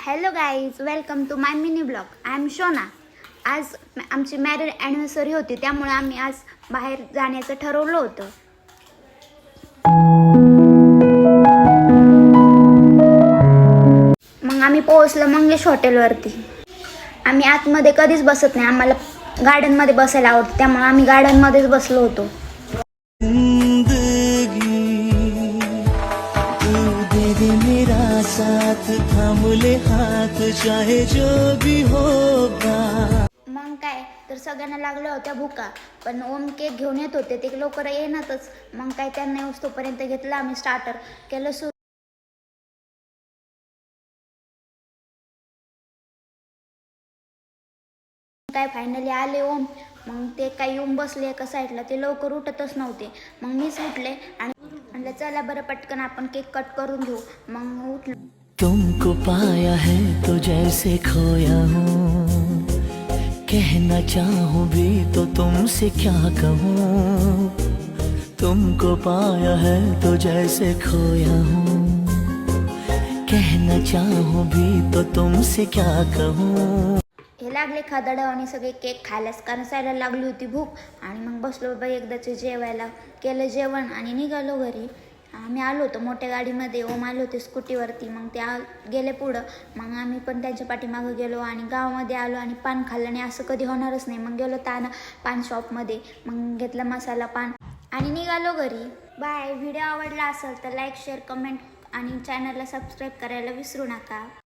Hello guys, welcome to my mini blog. I am Shona. आज आमची marriage anniversary होती, त्यामुळे आम्ही आज बाहेर जाण्याचं ठरवलं होतं. मग आम्ही पोहोचलो मंगेश हॉटेलवरती. आम्ही आतमध्ये कधीच बसत नाही, आम्हाला गार्डनमध्ये बसायला आवडतं, त्यामुळे आम्ही गार्डनमध्येच बसलो होतो. मेरा साथ थांबले हात चाहे जो भी होगा. मग काय तर सगळ्यांना लागल्या होत्या भुका, पण ओम केक घेऊन येत होते, ते लवकर येणारच. मग काय त्यांना येऊस्तोपर्यंत घेतलं आम्ही, स्टार्टर केलं सुरू. काय फायनली आले ओम. मग ते काय येऊन बसले एका साईडला, ते लवकर उठतच नव्हते. मग मीच उठले आणि म्हणलं चला बरं पटकन आपण केक कट करून घेऊ. मग उठलो. तुमको पाया है तो जैसे खोया हूँ, कहना चाहूँ भी तो तुमसे क्या कहूँ. तुमको पाया है तो जैसे खोया हूँ, कहना चाहूँ भी तो तुमसे क्या कहूँ. हे लागले खादाडा आणि सगळे केक खायलाच, कारण सायला लागली होती भूक. आणि मग बसलो बाबा एकदाचे जेवायला. केलं जेवण आणि निघालो घरी. आम्ही आलो होतो मोठ्या गाडीमध्ये, ओम आले होते स्कूटीवरती. मग ते गेले पुढं. मग आम्ही पण त्यांच्या पाठीमागं गेलो आणि गावामध्ये आलो आणि पान खाल्लं. आणि असं कधी होणारच नाही. मग गेलो पान शॉपमध्ये, मग घेतलं मसाला पान आणि निघालो घरी. बाय. व्हिडिओ आवडला असेल तर लाईक, शेअर, कमेंट आणि चॅनलला सबस्क्राईब करायला विसरू नका.